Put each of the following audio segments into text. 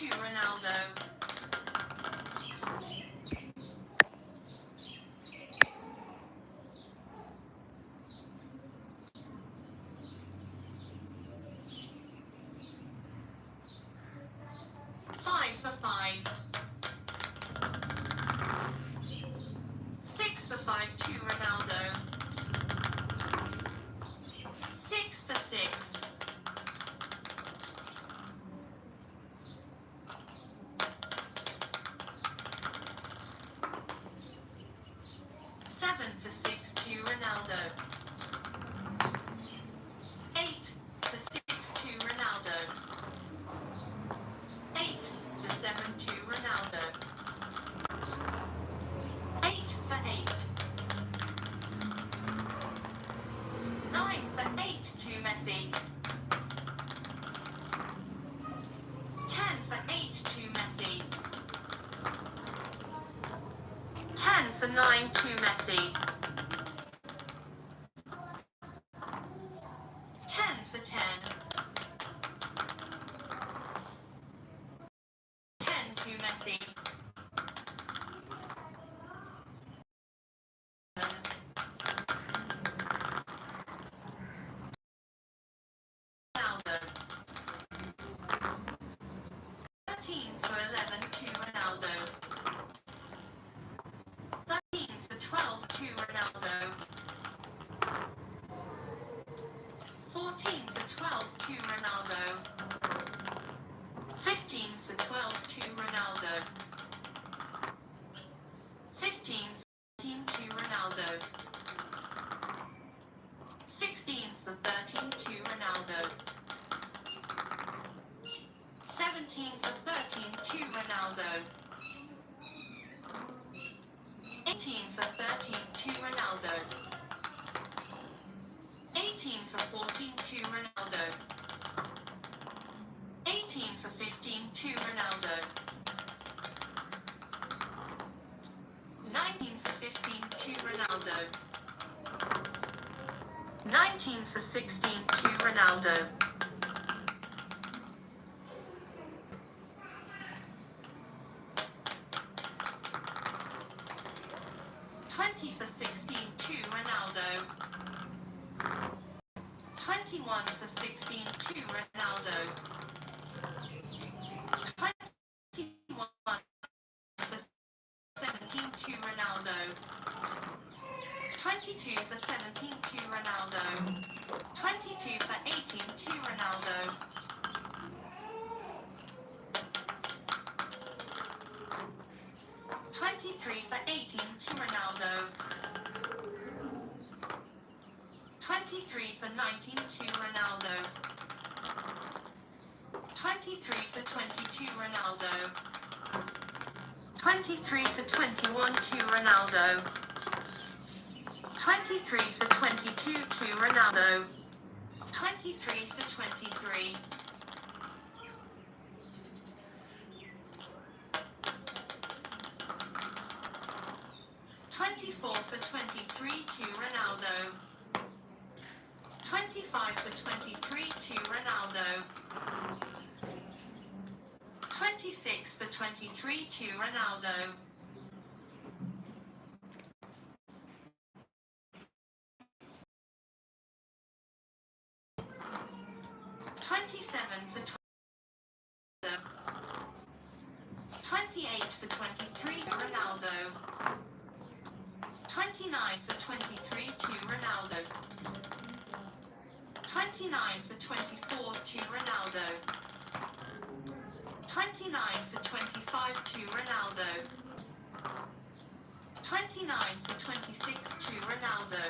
to Ronaldo. 5 for 5. 6 for 5 to Ronaldo. 6 for 6. 7 for 6 to Ronaldo. 8 for 6 to Ronaldo. 8 for 7 to Ronaldo. 8 for 8. 9 for 8 to Messi. 10 for 8 to Messi. 10 for 9 to Messi. 10 for 10. 10 to Messi. 13 for 11 to Ronaldo. 13 for 12 to Ronaldo. 14 for 12 to Ronaldo. 15 for 12 to Ronaldo. 15 to Ronaldo. 16 for 13 to Ronaldo. 17 for 13 to Ronaldo. 18 for 13 to Ronaldo. 18 for 14 to Ronaldo. 18 for 15 to Ronaldo. 19 for 15 to Ronaldo. 19 for 16 to Ronaldo. 20 for 16 to Ronaldo. 21 for 16 to Ronaldo. 21 for 17 to Ronaldo. 22 for 17 to Ronaldo. 22 for 18 to Ronaldo. 23 for 18 to Ronaldo. 23 for 19 to Ronaldo. 23 for 20 to Ronaldo. 23 for 21 to Ronaldo. 23 for 22 to Ronaldo. 23 for 23. 24 for 23 to Ronaldo. 25 for 23 to Ronaldo. 26 for 23 to Ronaldo. 27 for 20. 28 for 23 to Ronaldo. 29 for 23 to Ronaldo. 29 for 24 to Ronaldo. 29 for 25 to Ronaldo. 29 for 26 to Ronaldo.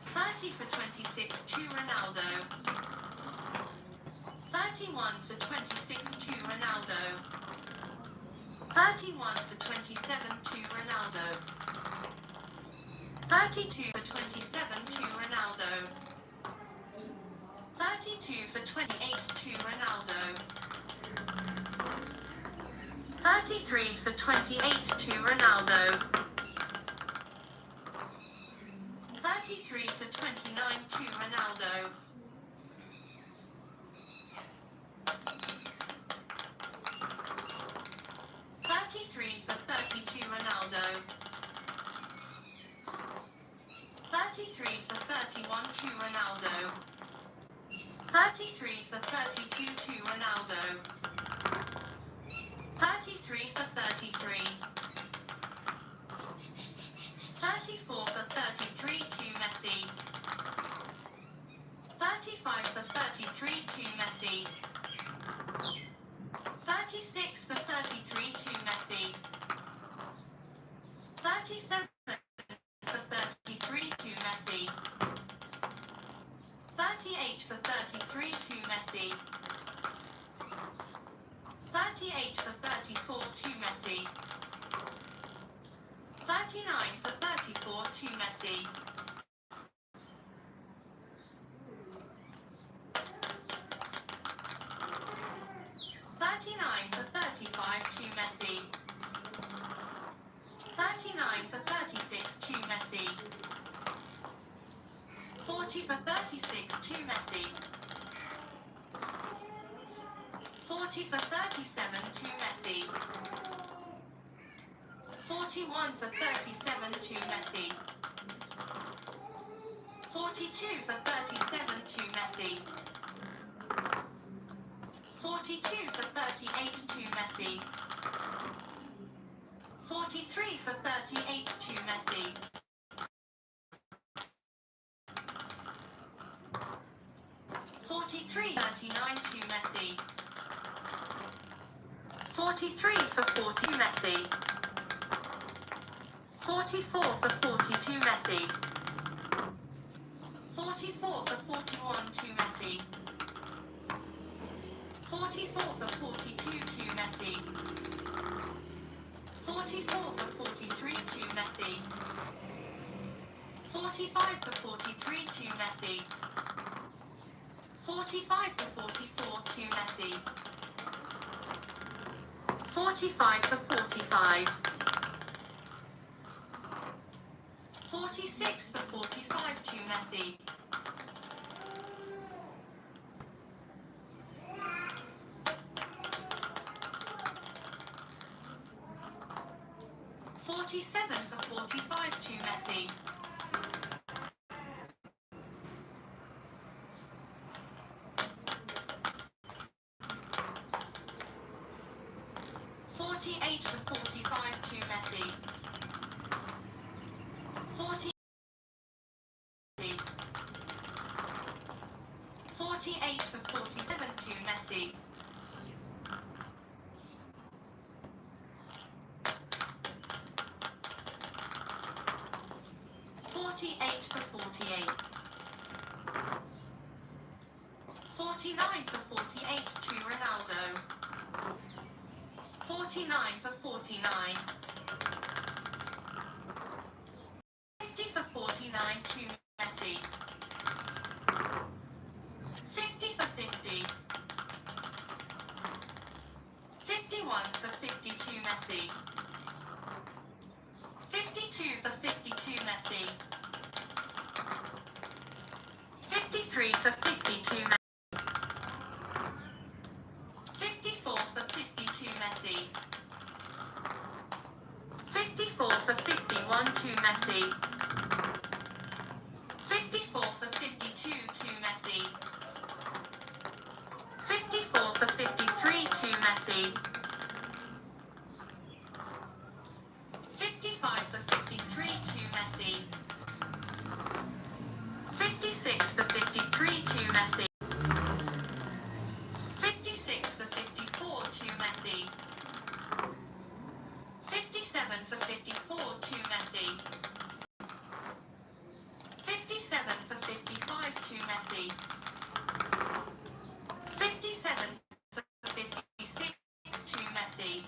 30 for 26 to Ronaldo. 31 for 26 to Ronaldo. 31 for 27 to Ronaldo. 32 for 27 to Ronaldo. 32 for 28 to Ronaldo. 33 for 28 to Ronaldo. 33 for 29 to Ronaldo. 33 for 31 to Ronaldo. 33 for 32 to Ronaldo. 33 for 33. 34 for 33 to Messi. 35 for 33 to Messi. 36 for 33 to Messi. 37 for 33 to Messi. 38 for 33 to Messi. 38 for 34 to Messi. 39 for 34 to Messi. 39 for 35 to Messi. 39 for 36 to Messi. 40 for 36 to Messi. 40 for 37 to Messi. 41 for 37 to Messi. 42 for 37 to Messi. 42 for 38 to Messi. 43 for 38 to Messi. 43 39 to Messi. 43 for 40 Messi. 44 for 42 Messi. 44 for 41 to Messi. 44 for 42 to Messi. 44 for 43 to Messi. 45 for 43 to Messi. 45 for 44 to Messi. 45 for 45. 46 for 45 to Messi. 47 for 45 to Messi. 48 for 45 to Messi. 40. 48 for 47 to Messi. 48 for 48. 49 for 48 to Ronaldo. 49 for 49. 50 for 49 to Messi. 50 for 50. 51 for 50 to Messi. 52 for 52 Messi. 53 for 52 Messi. 54 for 52 Messi. 54 for 51 to Messi. 54 for 52 to Messi. 54 for 53 to Messi. 55 for 53 to Messi. 56 for 53 to Messi. 56 for 54 to Messi. 57 for 54 to Messi. 57 for 55 to Messi. 57 for 56 to Messi.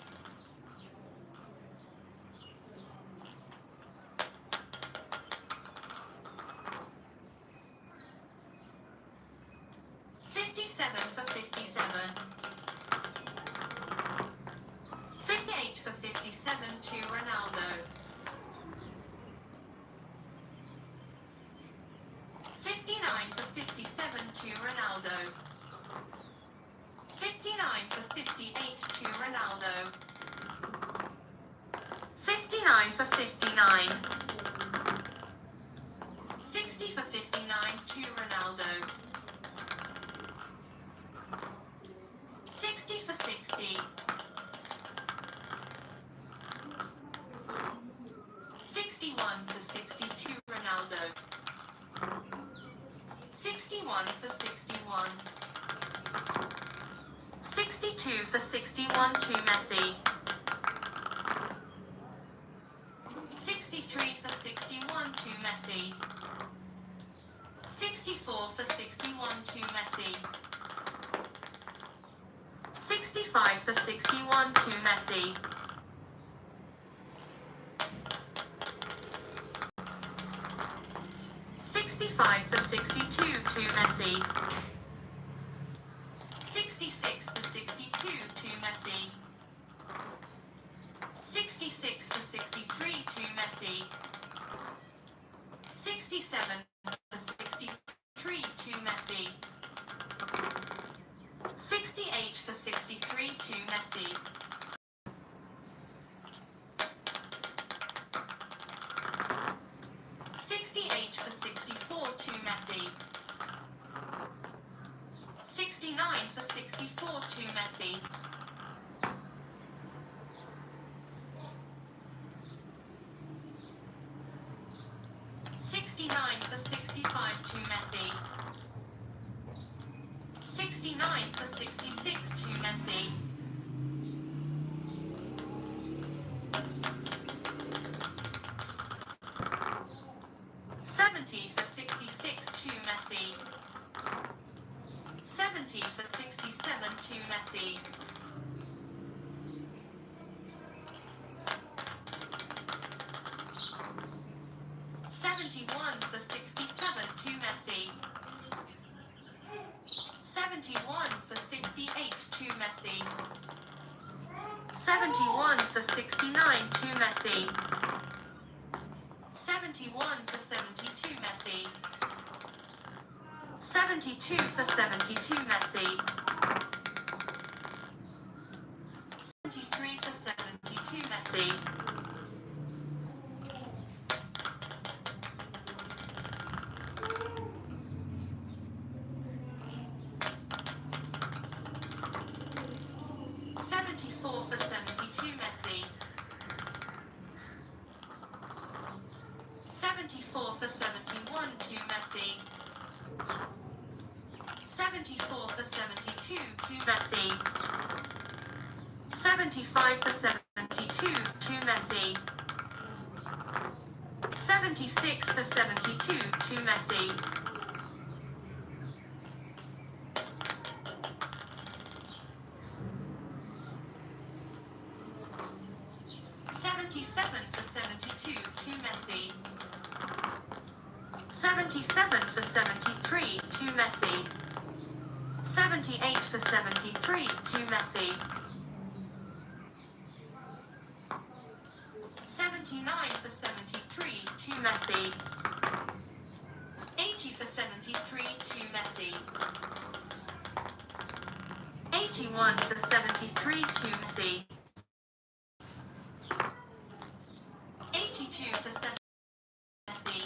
57 for 57. 58 for 57 to Ronaldo. 59 for 57 to Ronaldo. 59 for 58 to Ronaldo. 59 for 59. 60 61 for 62 Ronaldo. 61 for 61. 62 for 61 to Messi. 63 for 61 to Messi. 64 for 61 to Messi. 65 for 61 to Messi. 65 for 62 to Messi. 66 for 62 to Messi. 66 for 63 to Messi. 67 for 63 to Messi. 68 for 63 to Messi. 68 for 64 to Messi. 69 for 64 to Messi. 69 for 65 to Messi. 69 for 66 to Messi. 70 for 66 to Messi. 70 for 67 to Messi. 71 for 67 to Messi. 71 for 68 to Messi. 71 for 69 to Messi. 71 for 72 Messi. 72 for 72 Messi. 73 for 72 Messi. 74 for 72 Messi. 74 for 71 to Messi. 74 for 72 to Messi. 75 for 72 to Messi. 76 for 72 to Messi. 77 for 72 to Messi. 77 for 73 to Messi. 78 for 73 to Messi. 79 for 73 to Messi. 80 for 73 to Messi. 81 for 73 to Messi. 82 for 73 Messi.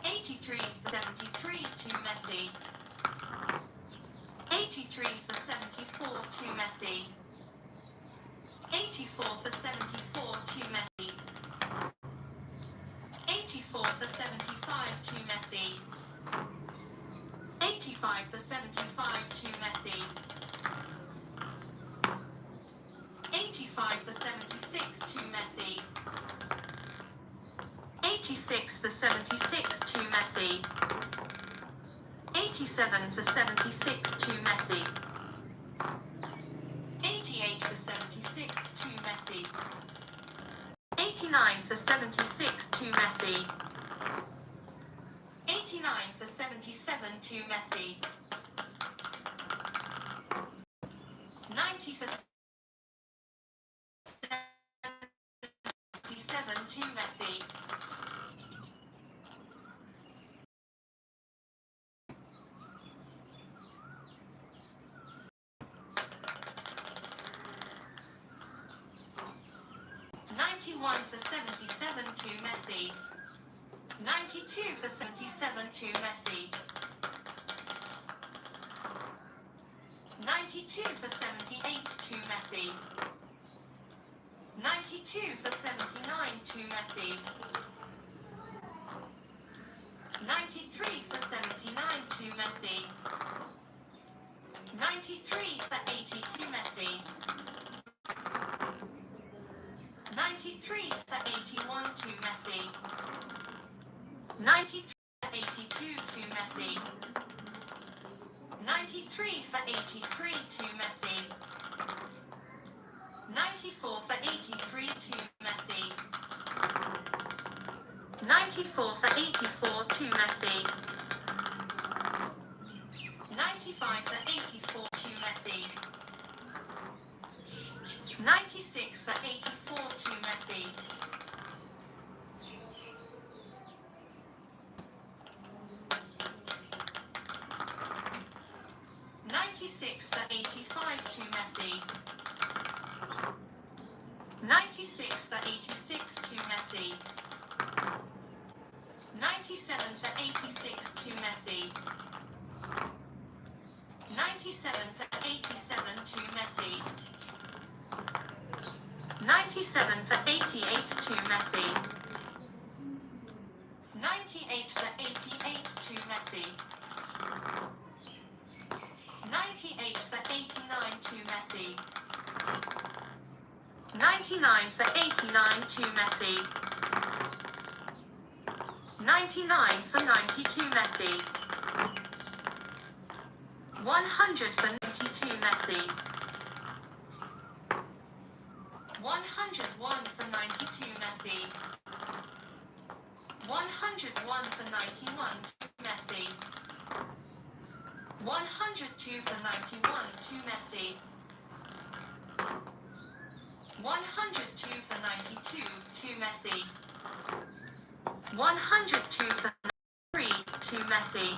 83 for 73 to Messi. 83 for 74 to Messi. 84 for 74 to Messi. 84 for 75 to Messi. 85 for 75 to Messi. 85 for 76 to Messi. 86 for 76 to Messi. 87 for 76 to Messi. 88 for 76 to Messi. 89 for 76 to Messi. 89 for 77 to Messi. 90 for 77 to Messi. 91 for 77 to Messi. 92 for 77 to Messi. 92 for 78 to Messi. 92 for 79 to Messi. 93 for 79 to Messi. 93 for 80 to Messi. 93 for 81 to Messi. 93 for 82 to Messi. 93 for 83 to Messi. 94 for 83 to Messi. 94 for 84 to Messi. 95 for 84 to Messi. 96 for 84 to Messi. 96 for 85 to Messi. 96 for 86 to Messi. 97 for 86 to Messi. 97 for 87 to Messi. 97 for 88 to Messi. 98 for 88 to Messi. 98 for 89 to Messi. 99 for 89 to Messi. 99 for 90 to Messi. 100 for 92 Messi. 101 for 92 Messi. 101 for 91 to Messi. 102 for 91 to Messi. 102 for 92 to Messi. 102 for 93 to Messi.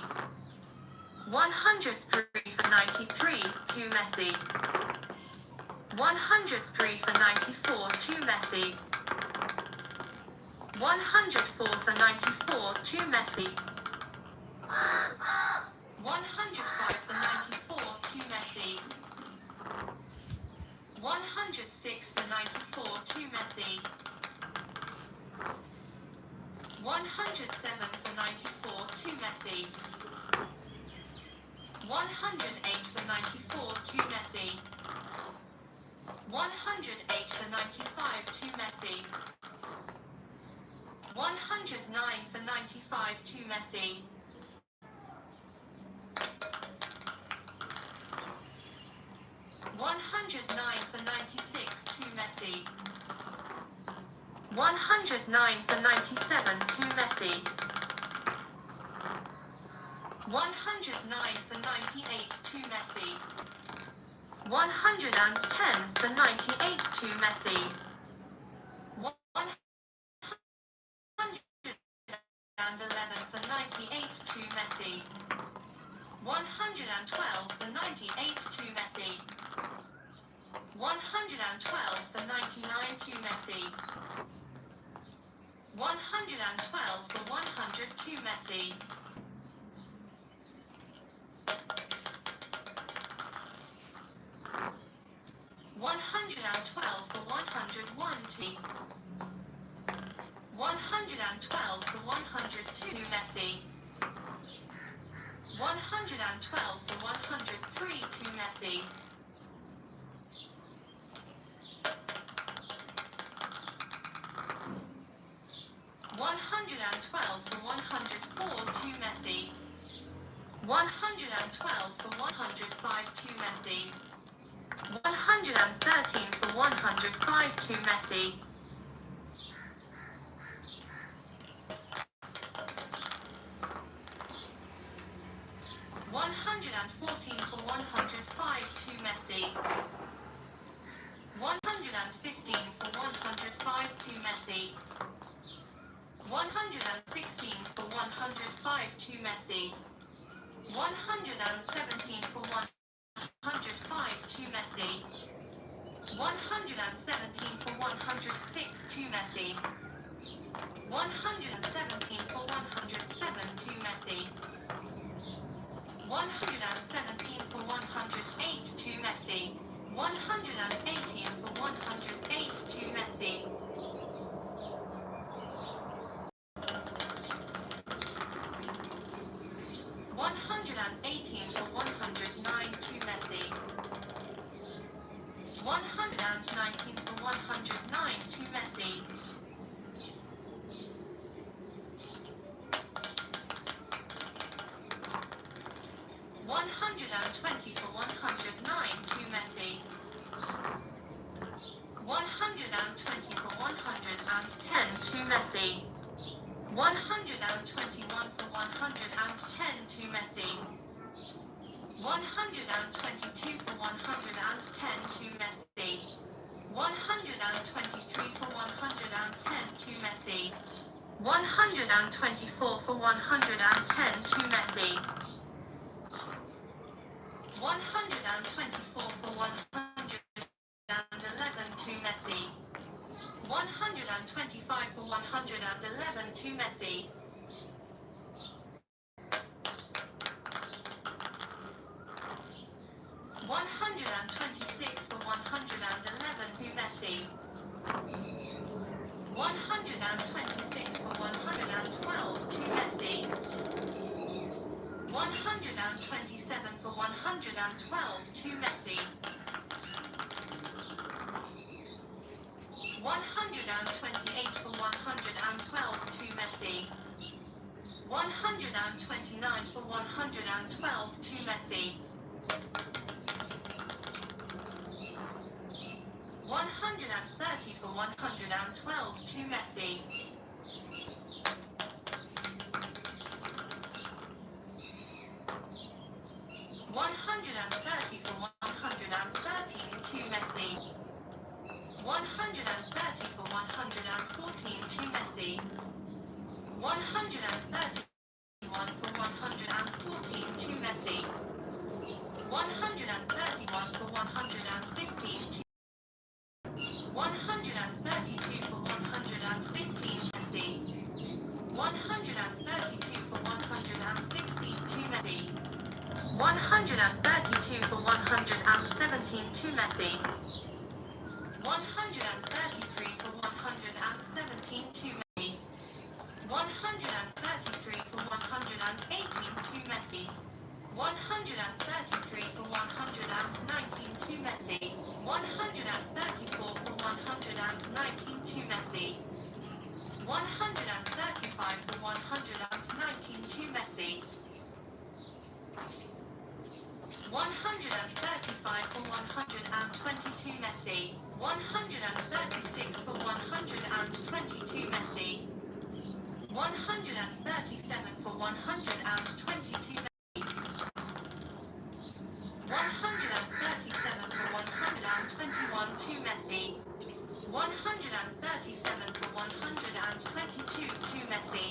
103 for 93 to Messi. 103 for 94 to Messi. 104 for 94 to Messi. 105 for 94 to Messi. 106 for 94 to Messi. 107 for 94 to Messi. 108 for 94 to Messi. 108 for 95 to Messi. 109 for 95 to Messi. 109 for 96 to Messi. 109 for 97 to Messi. 109 for 98 to Messi. 110 for 98 to Messi. 111 for 98 to Messi. 112 for 98 to Messi. 112 for 99 to Messi. 112 for 100 to Messi. 112 for 101 to 112 for 102 Messi. 112 for 103 to Messi. 112 for 104 to Messi. 112 for 105 to Messi. 113 for 105 to Messi. 114 for 105 to Messi. 115 for 105 to Messi. 116 for 105 to Messi. 117 for 105 to Messi. 117 for 106 to Messi. 117 for 107 to Messi. 117 for 108 to Messi. 180 for 108 to Messi. 118 for 109 to Messi. 119 for 109 to Messi. 120 for 109 to Messi. 120 for 110 to Messi. 121 for 110 to Messi. 122 for 110 to Messi. 123 for 110 to Messi. 124 for 110 to Messi. 124 for 111 to Messi. 125 for 111 to Messi. 126 for 111 to Messi. 126 for 112 to Messi. 127 for 112 to Messi. 128 for 112 to Messi. 129 for 112 to Messi. 130 for 112 to Messi. 130 for 113 to Messi. 130 for 114 to Messi. 131 for 114 to Messi. 131 for 115 to 132 for 115 Messi. 132 for 116 to Messi. 132 for 117 to Messi. 133 for 117 to Messi. 133 for 118 to Messi. 133 for 119 to Messi. 134 for 119 to Messi. 135 for 119 to Messi. 135 for 120 to Messi. 136 for 120 to Messi. 137 for 120 to Messi. 137 for 121 to Messi. 137 for 122 to Messi.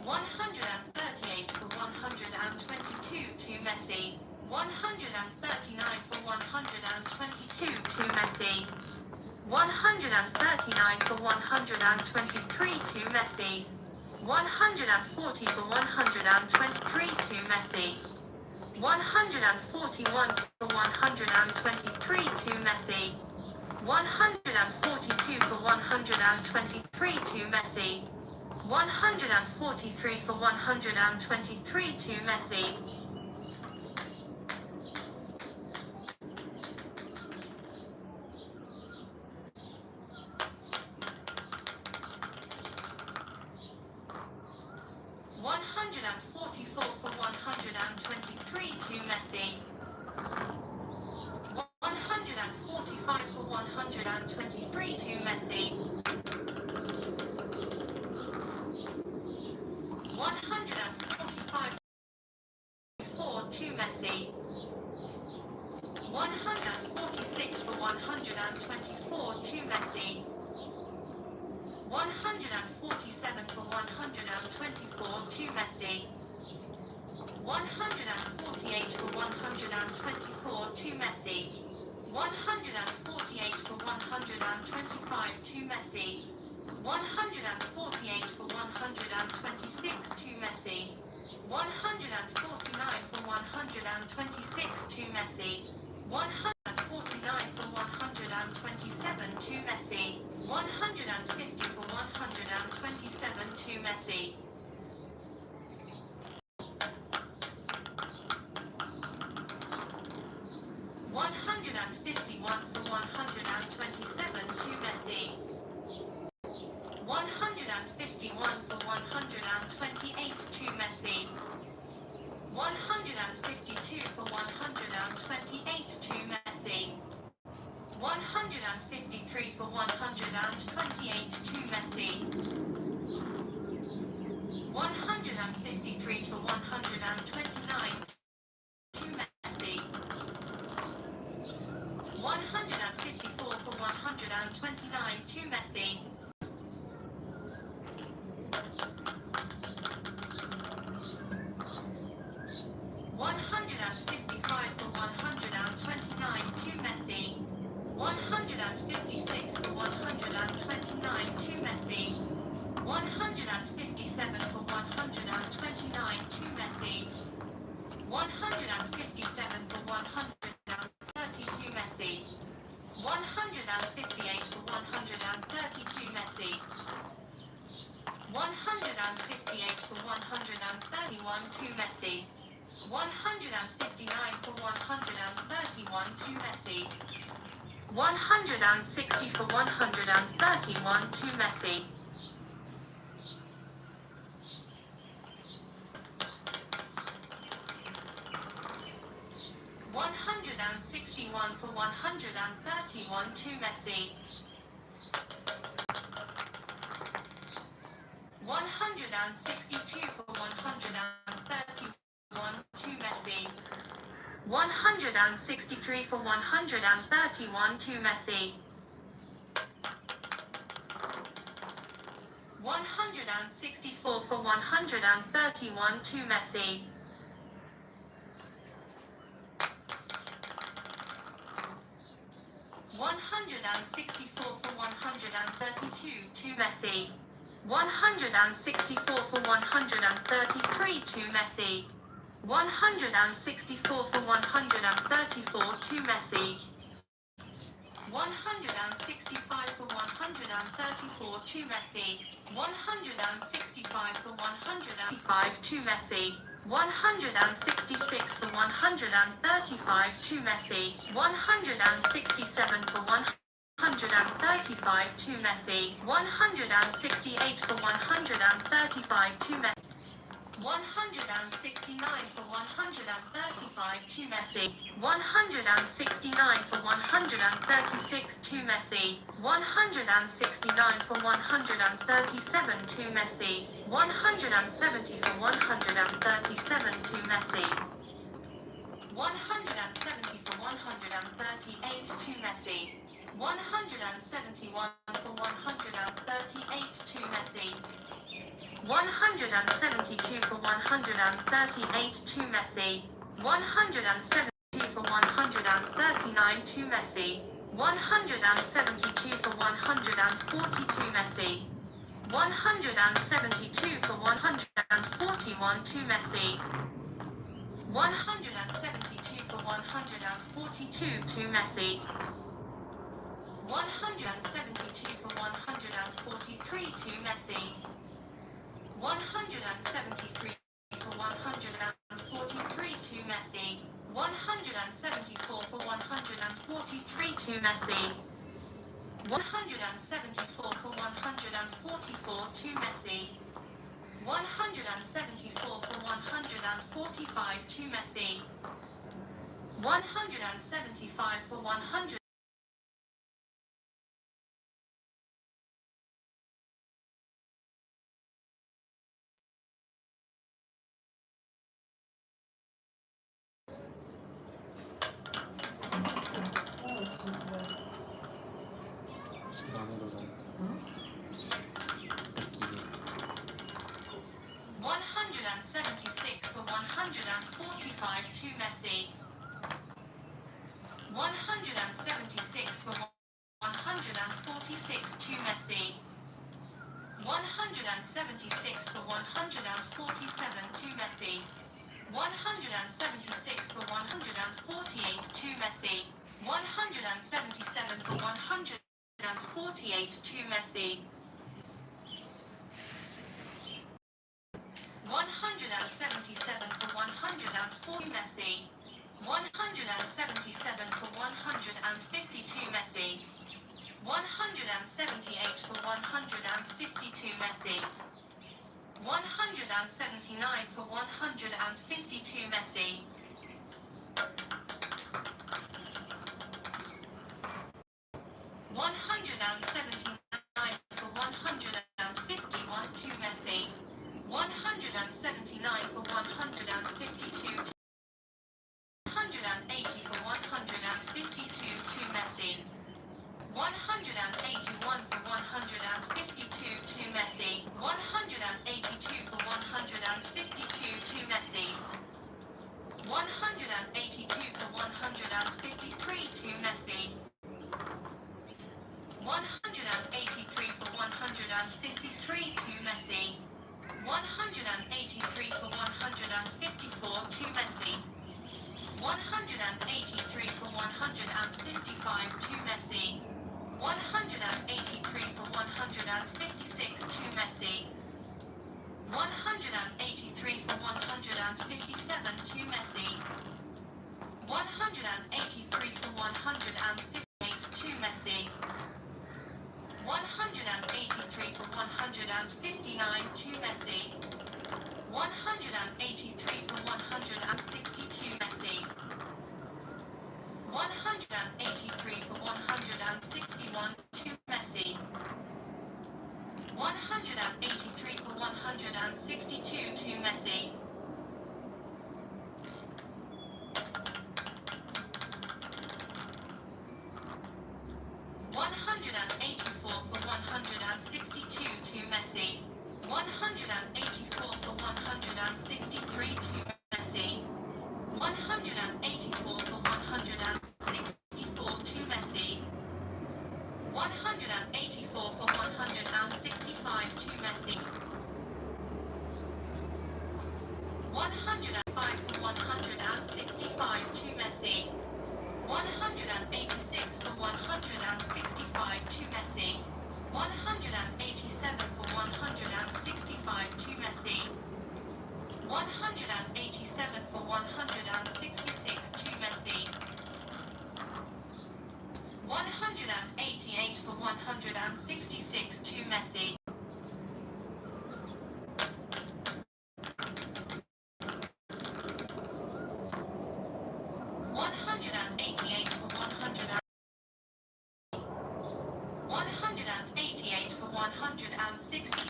138 for 122 to Messi. 139 for 122 to Messi. 139 for 123 to Messi. 140 for 123 to Messi. 141 for 123 to Messi. 142 for 123 to Messi. 143 for 123 to Messi. 144 for 123 to Messi. 145 for 123 to Messi. 145 4 to Messi. 146 for 124 to Messi. 147 for 124 to Messi. 148 for 124 to Messi. 148 for 125 to Messi. 148 for 126 to Messi. 149 for 126 to Messi. 140 for 127 to Messi. 150 for 127 to Messi. 151 for 127 to Messi. 151 for 128 to Messi. 152 for 128 to Messi. 153 for 128 to Messi. 153 for 129 to Messi. 154 for 129 to Messi. 155 for 129 to Messi. 156 for 129 to Messi. 157 for 129 to Messi. 157 for 130 to Messi. 158 for 130 to Messi. 158 for 131 to Messi. 159 for 131 to Messi. 160 for 131 to Messi. 161 for 131 to Messi. 162 for 131 to Messi. 163 for 131 to Messi. 164 for 131 to Messi. 164 for 132 to Messi. 164 for 133 to Messi. 164 for 134 to Messi. 165 for 134 to Messi. 165 for 135 to Messi. 166 for 135 to Messi. 167 for 135 to Messi. 168 for 135 to Messi. 169 for 135 to Messi. 169 for 136 to Messi. 169 for 137 to Messi. 170 for 137 to Messi. 170 for 138 to Messi. 171 for 138 to Messi. 172 for 138 to Messi. 172 for 139 to Messi. 172 for 140 to Messi. 172 for 141 to Messi. 172 for 142 to Messi. 172 for 143 to Messi. 173 for 143 to Messi. 174 for 143 to Messi. 174 for 144 to Messi. 174 for 145 to Messi. 175 for 100. Ronaldo'dan. 176 for 145 to Messi. 176 for 146 to Messi. 176 for 147 to Messi. 176 for 148 to Messi. 177 for 148 to Messi. 177 for 104 Messi. 177 for 152 Messi. 178 for 152 Messi. 179 for 152 Messi. 179 for 151 to Messi. 179 for 152. 180 for 152 to Messi. 181 for 152 to Messi. 182 for 152 to Messi. 182 for 153 to Messi. 183 for 153 to Messi. 183 for 154 to Messi. 183 for 155 to Messi. 183 for 156 to Messi. 183 for 157 to Messi. 183 for 158 to Messi. 183 for 159 to Messi. 183 for 162 Messi. 183 for 161 to Messi. 183 for 162 to Messi. 184 for 162 to Messi. 184 for 163 to Messi. 184 for 164 to Messi. 184 for 165 to Messi. 105 for 165 to Messi. 186 for 165 to Messi. 187 for 165 to Messi. 187 for 166 to Messi. 188 for 166 to Messi. 188 for 188 for 160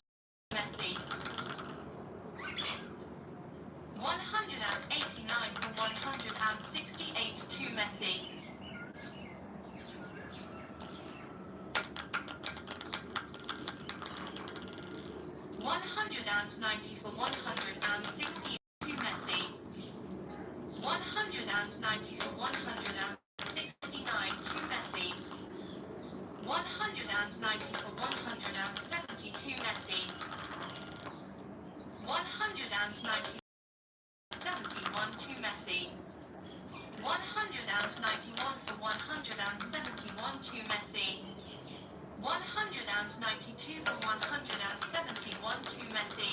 Messi. 189 for 168 to Messi. 190 for 160 to Messi. 190 for 169 to Messi. 190 for 170 to Messi. 190 71 to Messi. 191 for 171 to Messi. 192 for 171 to Messi.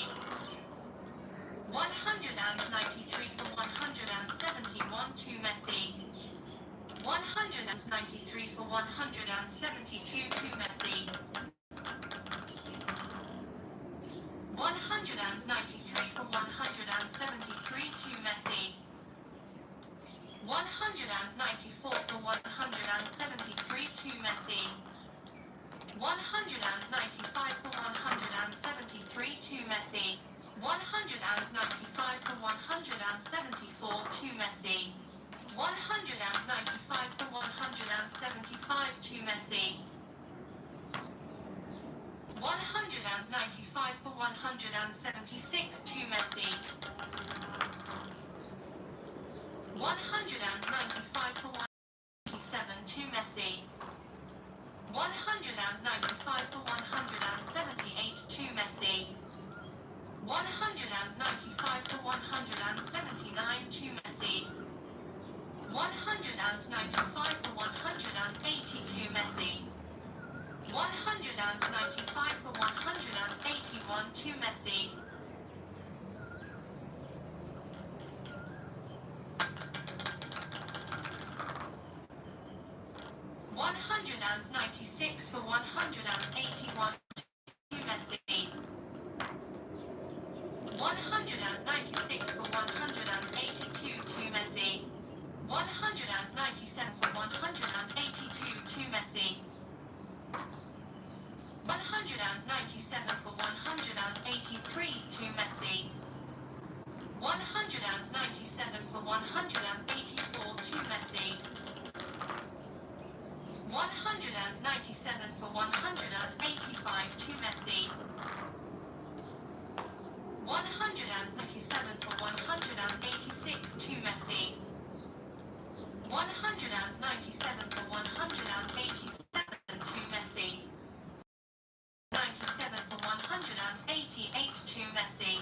193 for 171 to Messi. 193 for 172 to Messi. 193 for 173 to Messi. 194 for 173 to Messi. 195 for 173 to Messi. 195 for 174 to Messi. 195 for 175 to Messi. 195 for 176 to Messi. 195 for 177 to Messi. 195 for 178 to Messi. 195 for 179 to Messi. 195 for 180 195 for 181 to Messi. 196 for 181 to Messi. 196 for 182 to Messi. 197 for 182 to Messi. 197 for 183 to Messi. 197 for 184 to Messi. 197 for 185 to Messi. 197 for 186 to Messi. 197 for 187 to Messi. 97 for 188 to Messi.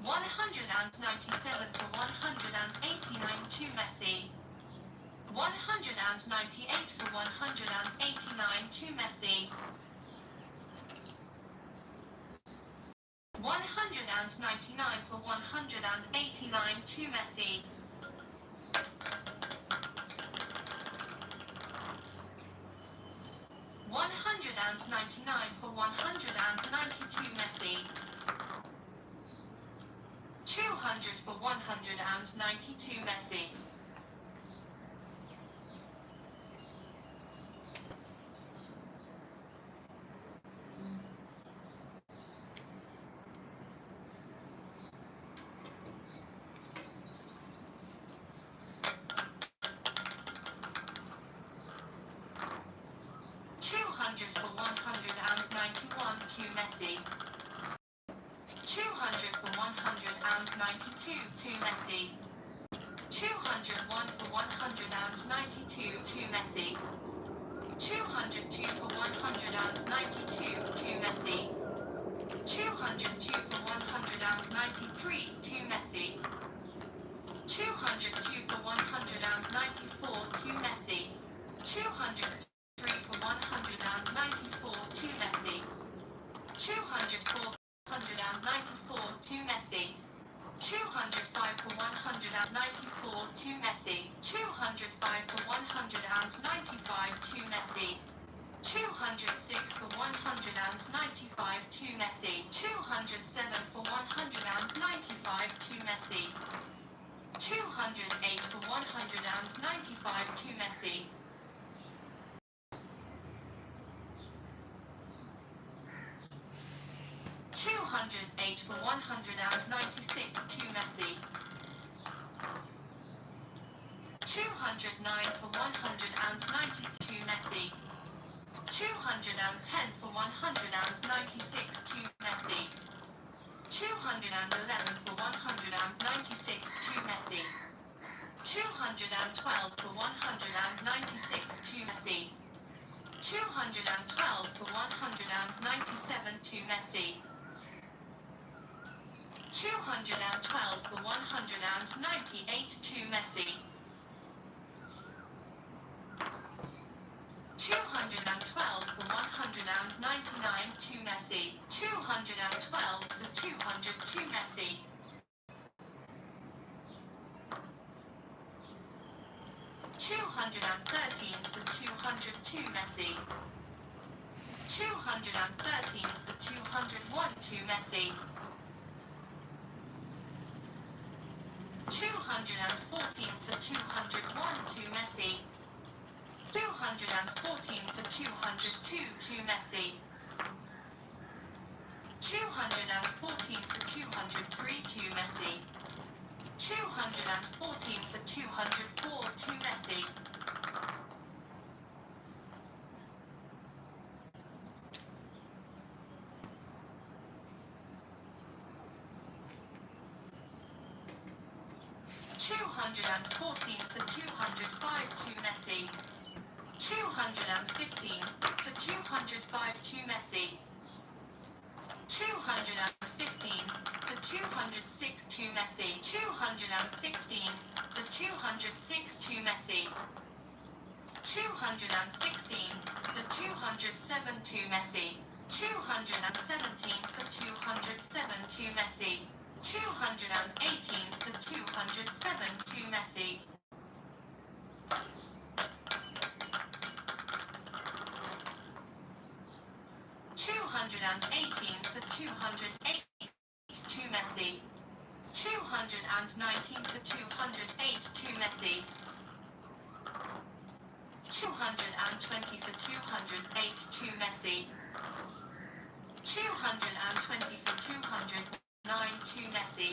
197 for 189 to Messi. 198 for 189 to Messi. 199 for 189 to Messi. 199 for 192 Messi. 200 for 192 Messi. 200 for 191 to Messi. 200 for 192 to Messi. 201 for 192 to Messi. 202 for 192 to Messi. 202 for 193 to Messi. 202 for 194 to Messi. 203 for 194 to Messi. 204 194 to Messi. 205 for 194 to Messi. 205 for 195 to Messi. 206 for 195 to Messi. 207 for 195 to Messi. 208 for 195 to Messi. 208 for 196 to Messi. 209 for 196 to Messi. 210 for 196 to Messi. 211 for 196 to Messi. 212 for 196 to Messi. 212 for 197 to Messi. 212 for 198 to Messi. 212 for 199 to Messi. 212 for 200 to Messi. 213 for 200 to Messi. 213 for 201 to Messi. 214 for 201 to Messi. 214 for 202 to Messi. 214 for 203 to Messi. 214 for 204 to Messi. 214 for 205 to Messi. 215 for 205 to Messi. 215 for 206 to Messi. 216 for 206 to Messi. 216 for 207 to Messi. 217 for 207 to Messi. 218 for 207 to Messi. 218 for 208 to Messi. 219 for 208 to Messi. 220 for 208 to Messi. 220 for 209 to Messi.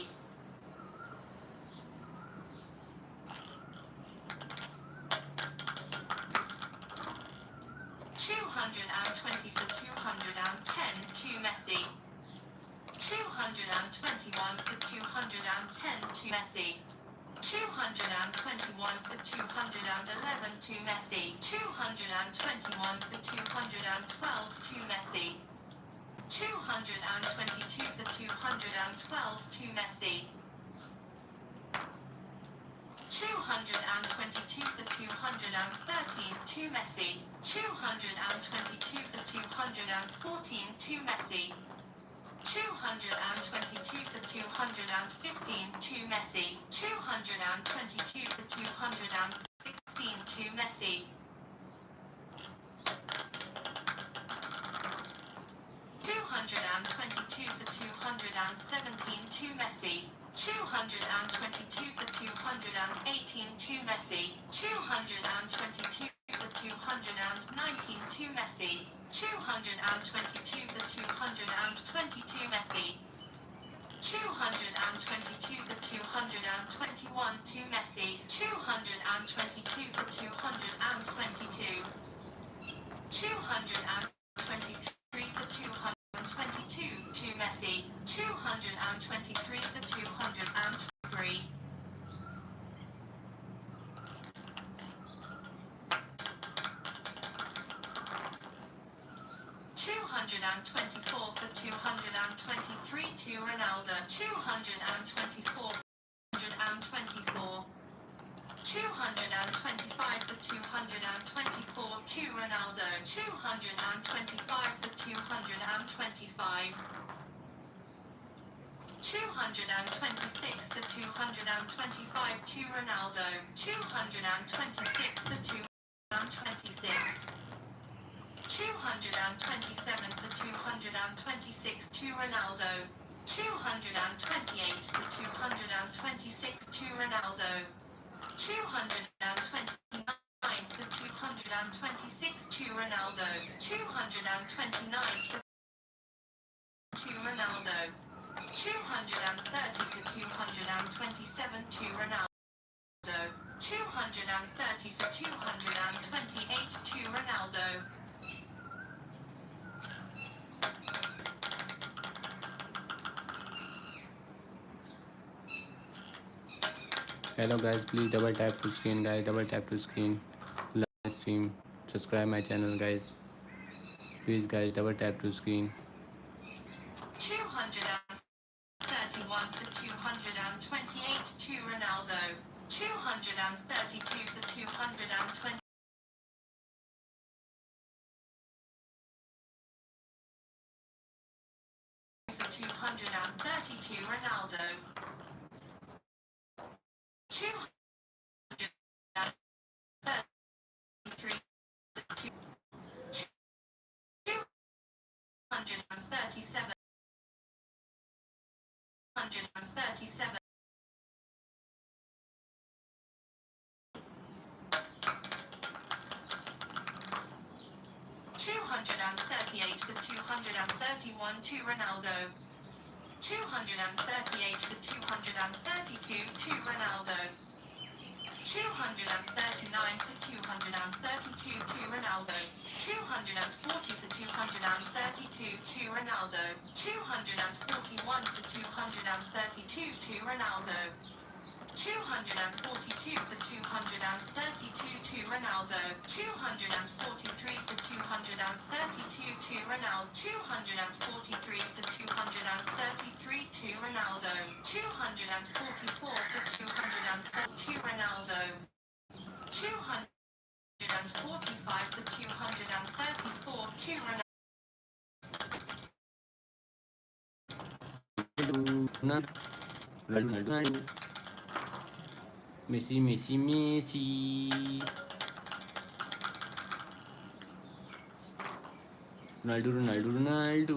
220 for 210 to Messi. 221 for 210 to Messi. 221 for 211 to Messi. 221 for 212 to Messi. 222 for 212 to Messi. 222 for 213 to Messi. 222 for 214 to Messi. 222 for 215 to Messi. 222 for 216 to Messi. 222 for 217 to Messi. 222 for 218 to Messi. 222 for 219 to Messi. 222 for 220 to Messi. 222 for 221 to Messi. 222 for 222. 223 for 222 to Messi. 223 for 203. 224 for 223 to Ronaldo. 224 224. 225 for 224 to Ronaldo. 225 for 225. 226 for 225 to Ronaldo. 226 for 226. 227 for 226 to Ronaldo. 228 for 226 to Ronaldo. 229 for 226 to Ronaldo. 229 for to Ronaldo. 230 for 227 to Ronaldo. 230 for 228 to Ronaldo. Hello guys, please double tap to screen guys, double tap to screen, like my stream, subscribe my channel guys, please guys double tap to screen. 231 for 228 to Ronaldo. 232 for 220 for 232 Ronaldo. 233 237 137 238 for 231 to Ronaldo. 238 for 232 to Ronaldo. 239 for 232 to Ronaldo. 240 for 232 to Ronaldo. 241 for 232 to Ronaldo. 242 for 232 to Ronaldo. 243 for 232 to Ronaldo. 243 for 233 to Ronaldo. 244 for 204 to Ronaldo. 200 245 for 234 to Ronaldo. Ronaldo. Messi, Messi, Messi. Ronaldo, Ronaldo, Ronaldo.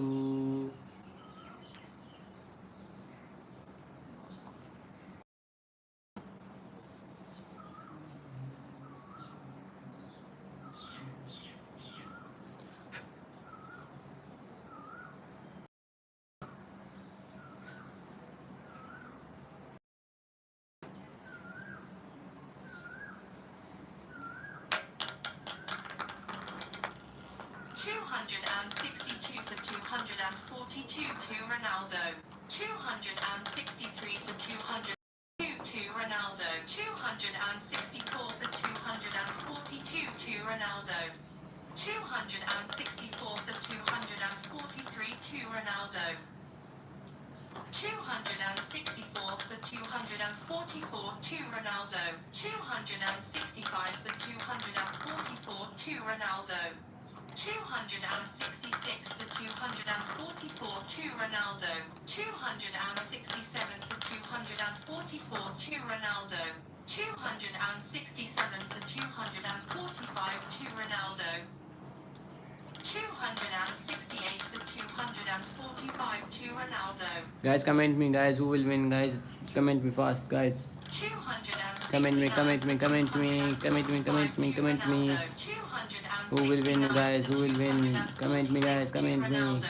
262 for 242 to Ronaldo. 263 for 202 to Ronaldo. 264 for 242 to Ronaldo. 264 for 243 to Ronaldo. 264 for 244 to Ronaldo. 265 for 244 to Ronaldo. 266 for 244 to Ronaldo. 267 for 244 to Ronaldo. 267 for 245 to Ronaldo. 268 for 245 to Ronaldo. Guys, comment me, guys. Who will win, guys? Comment me fast, guys. Comment me, comment me, comment me, comment me, comment me, comment me. Who will win, guys? Who will win? Comment me, guys. Comment me.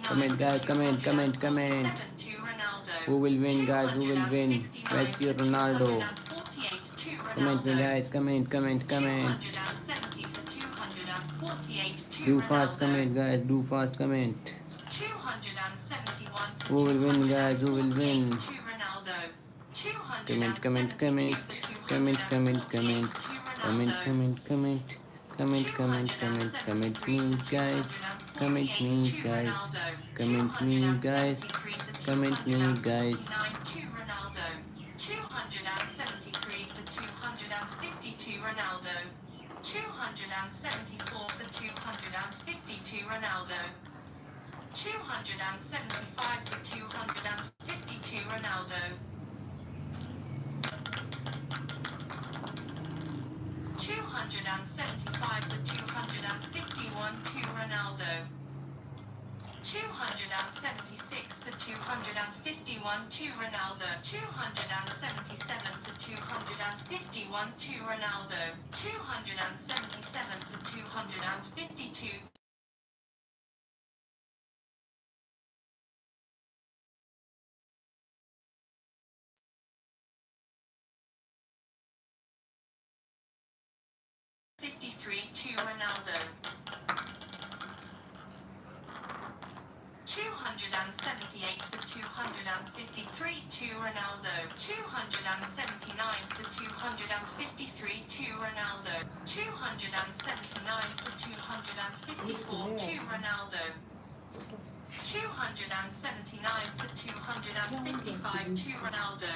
Comment, guys. Comment, comment, comment. Who will win, guys? Who will win? Messi or Ronaldo? Comment me, guys. Comment, comment, comment. Do fast comment, guys. Do fast comment. Who will win, guys? Who will win? Comment, comment, comment. Comment, comment, comment. Comment, comment, comment. Comment, comment, comment. Comment me, guys. Comment me, guys. Comment me, guys. Comment me, guys. 273 for 252 Ronaldo. 274 for 252 Ronaldo. 275 for 252 Ronaldo. 275 for 251 to Ronaldo. 276 for 251 to Ronaldo. 277 for 251 to Ronaldo. 277 for 252. 53 to Ronaldo. 278 for 253 to Ronaldo. 279 for 253 to Ronaldo. 279 for 254 to Ronaldo. 279 for 255 to Ronaldo.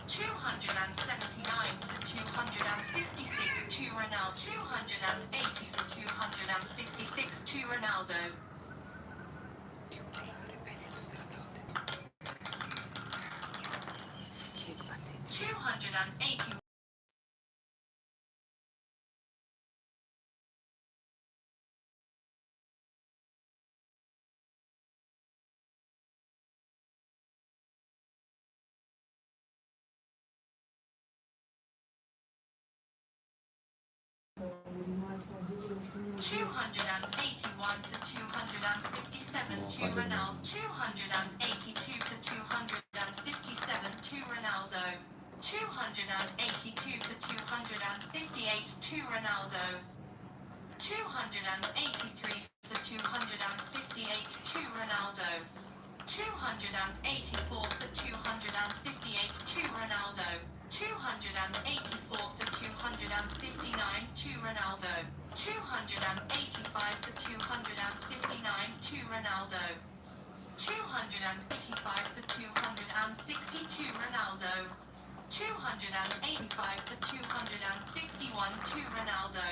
279 for 256 to Ronaldo. 280 for 256 to Ronaldo. 280. $281 for 257 to Ronaldo. 282 for 257 to Ronaldo. 282 for 258 to Ronaldo. 283 for 258 to Ronaldo. 284 for 258 to Ronaldo. 284 for 259 to Ronaldo. 285 for 259 to Ronaldo. 285 for 260 to Ronaldo. 285 for 261 to Ronaldo.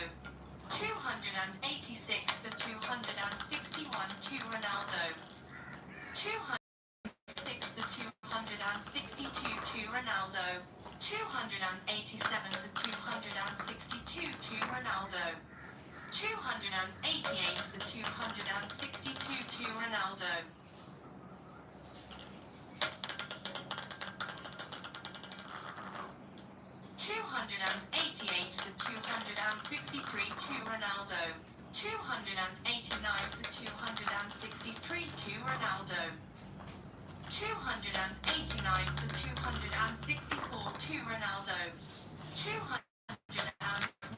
286 for 261 to Ronaldo. 206 for 262 to Ronaldo. 287 for 262 to Ronaldo. 288 for 262 to Ronaldo. 288 for 263 to Ronaldo. 289 for 263 to Ronaldo. 289 for 264 to Ronaldo. 290 for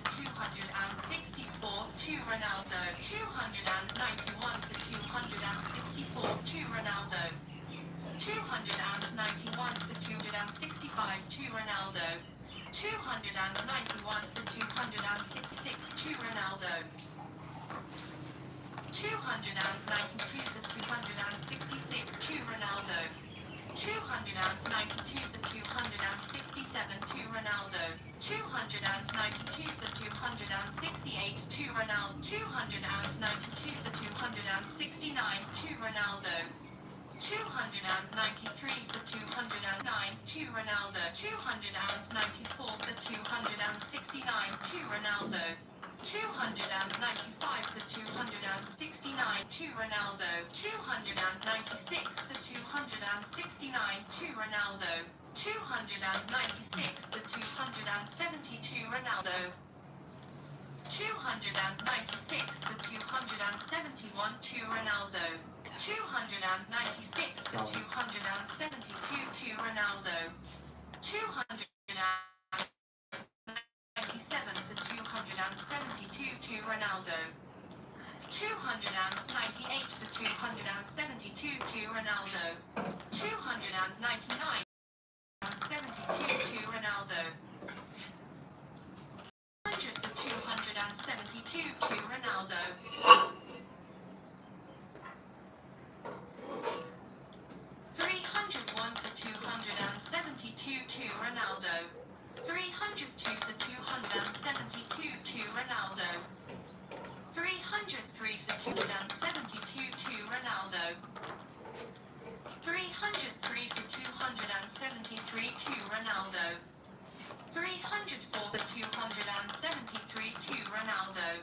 264 to Ronaldo. 291 for 264 to Ronaldo. 291 for 265 to Ronaldo. 291 for 266 to Ronaldo. 292 for 266 to Ronaldo. 292 for 267 to Ronaldo. 292 for 268 to Ronaldo. 292 for 269 to Ronaldo. 293 for 209 to Ronaldo. 294 for 269 to Ronaldo. 295 for 269 to Ronaldo. 296 for 269 to Ronaldo. 296 for 270 to Ronaldo. 296 for 271 to Ronaldo. 296 for 272 to Ronaldo. 297 for 272 to Ronaldo. 298 for 272 to Ronaldo. 299 72 to Ronaldo. 100 for 272 to Ronaldo. 301 for 272 to Ronaldo. 302 for 272 to Ronaldo. 303 for 272 to Ronaldo. 303 for 273 to Ronaldo. 304 for 273 to Ronaldo.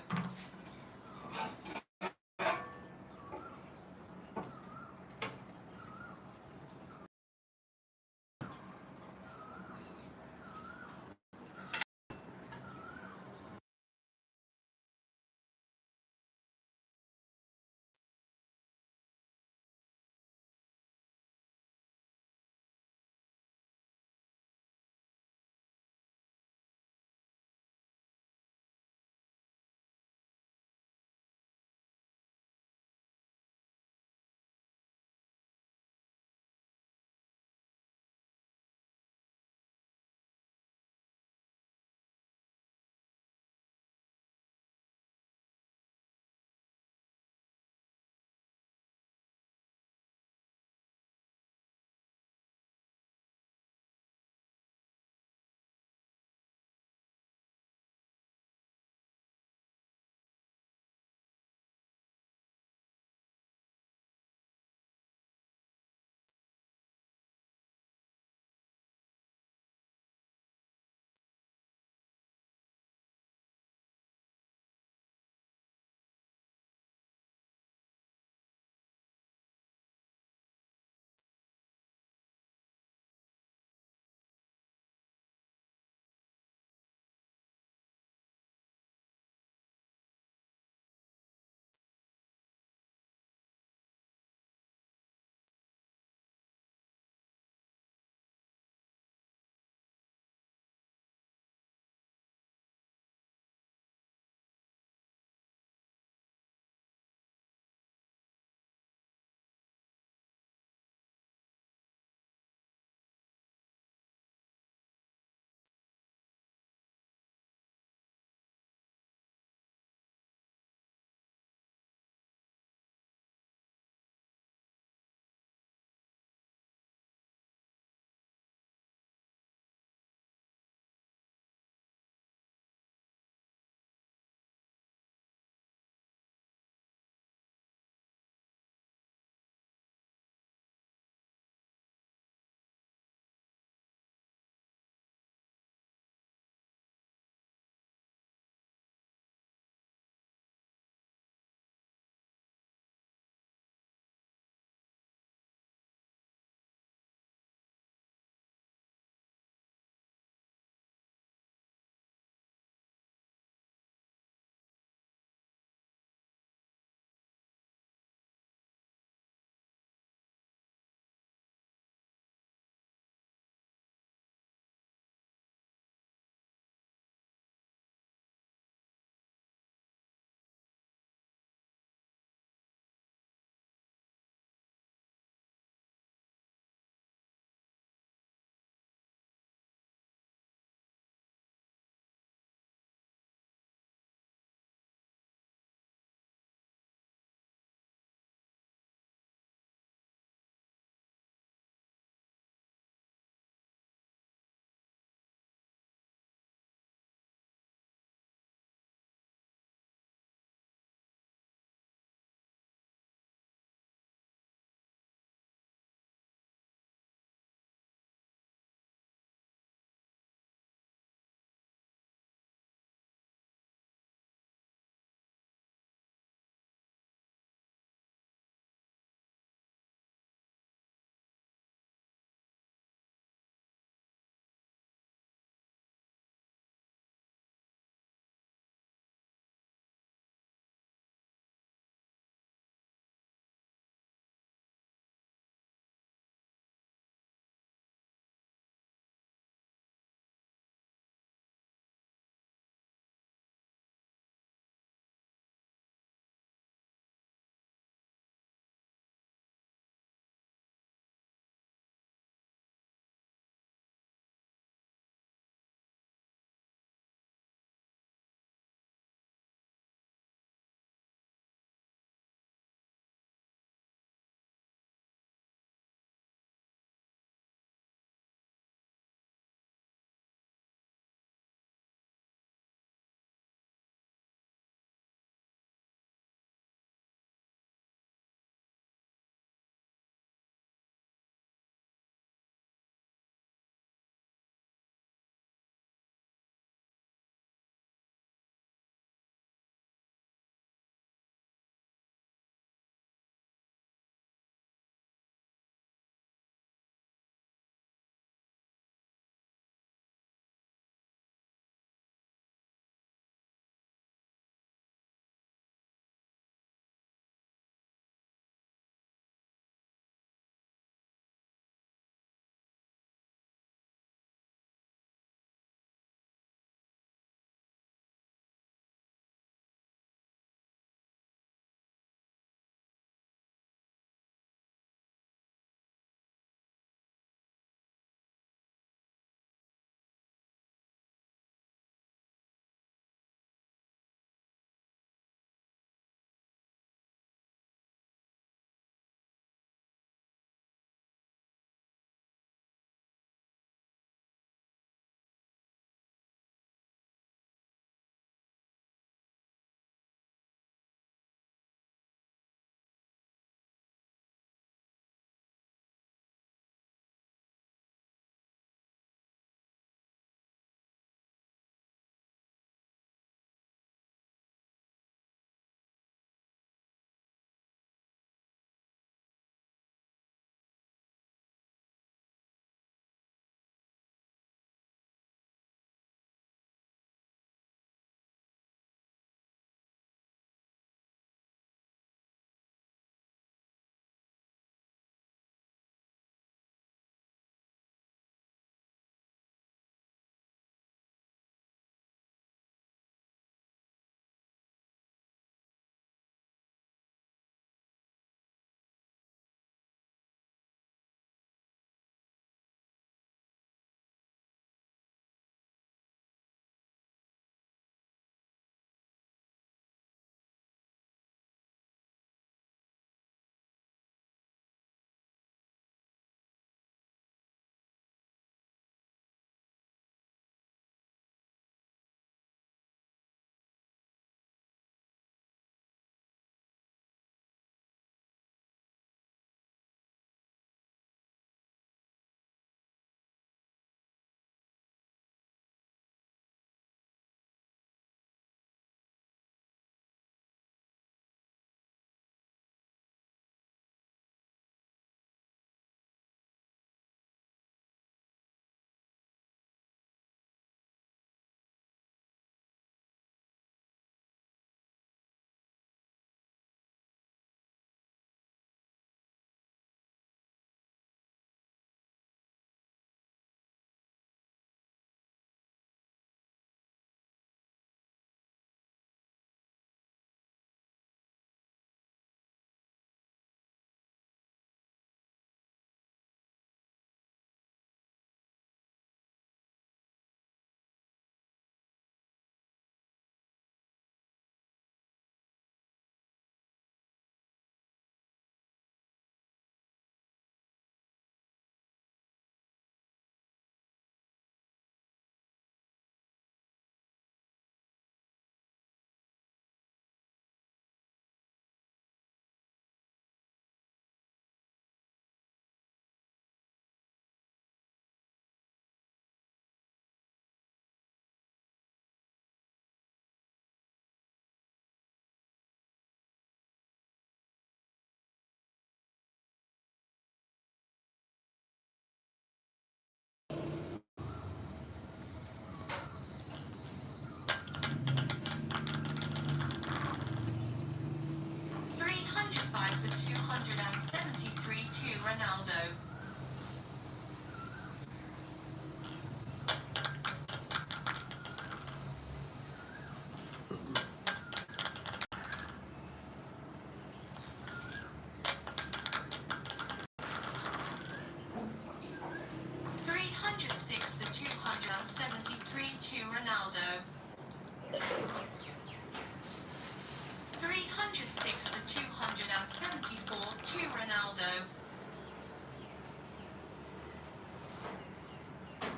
for 274 to Ronaldo.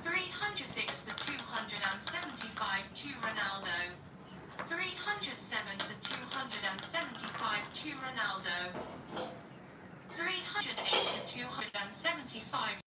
306 for 275 to Ronaldo. 307 for 275 to Ronaldo. 308 for 275.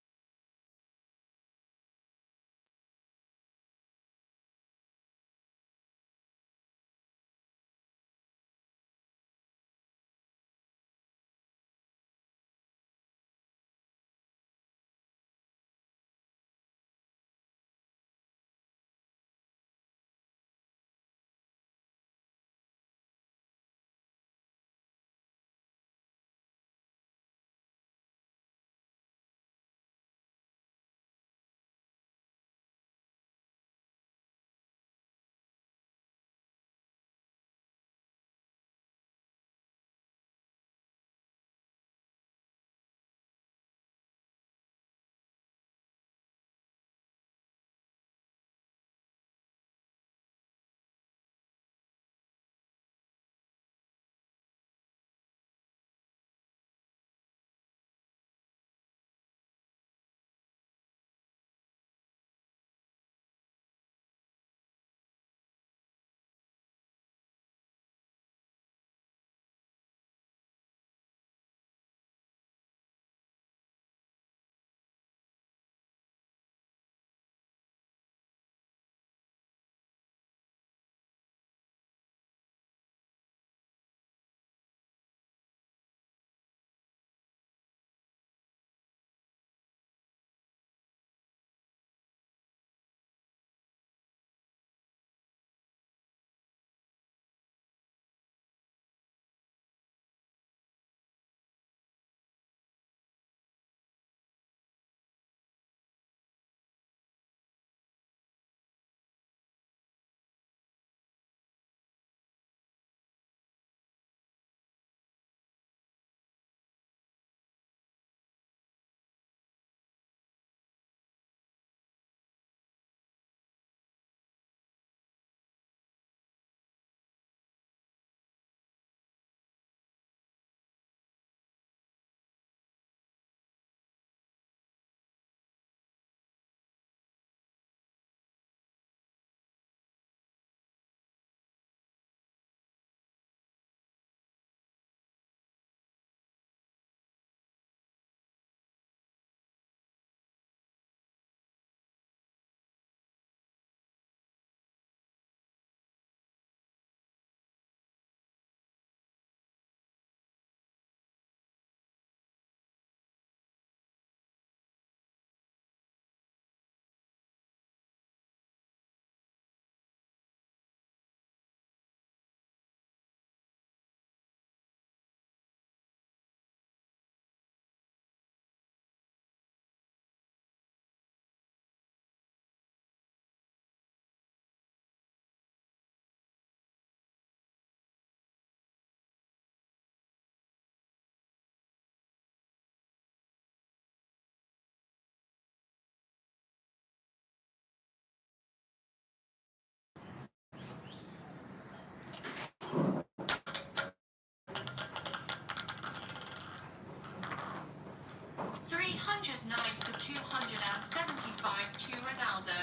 For 275 to Ronaldo.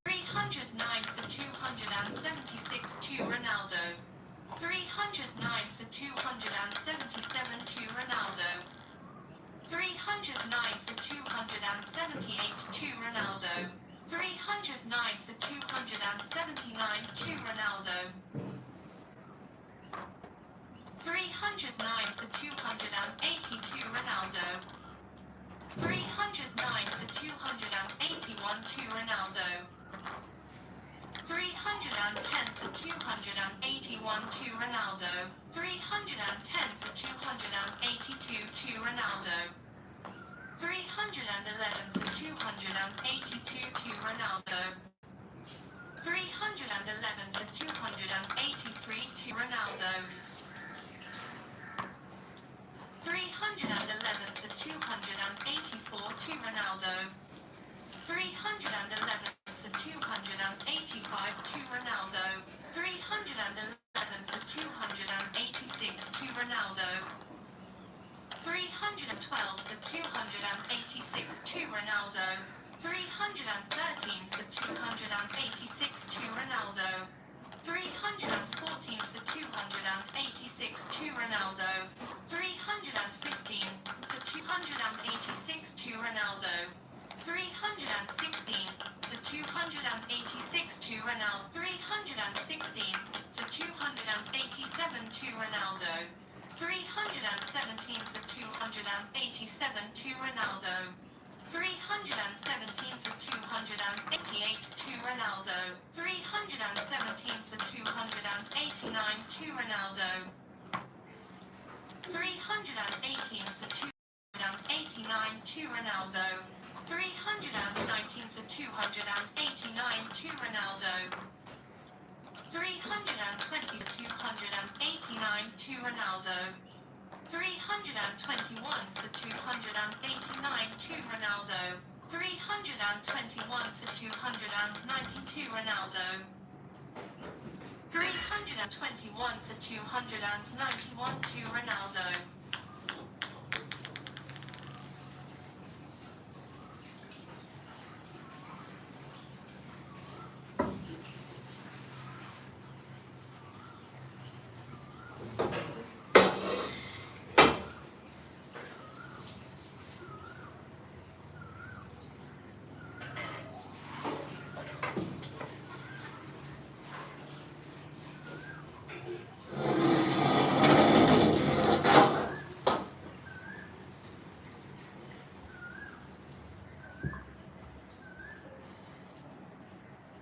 309 for 276 to Ronaldo. 309 for 277 to Ronaldo. 309 for 278 to Ronaldo. 309 for 279 to Ronaldo. 309 for 280 to Ronaldo. 309 for 281 to Ronaldo. 310 for 281 to Ronaldo. 310 for 282 to Ronaldo. 311 for 282 to Ronaldo. 311 for 283 to Ronaldo. 311 for 284 to Ronaldo. 311 for 285 to Ronaldo. 311 for 286 to Ronaldo. Ronaldo. 313 for 286 to Ronaldo. 314 for 286 to Ronaldo. 315 for 286 to Ronaldo. 316 for 286 to Ronaldo. 316 for 287 to Ronaldo. 317 for 287 to Ronaldo. 317 for 288 to Ronaldo. 317 for 289 to Ronaldo. 318 for 289 to Ronaldo. 319 for 289 to Ronaldo. 320 for 289 to Ronaldo. 321 for 289 to Ronaldo. 321 for 292 Ronaldo. 321 for 291 to Ronaldo.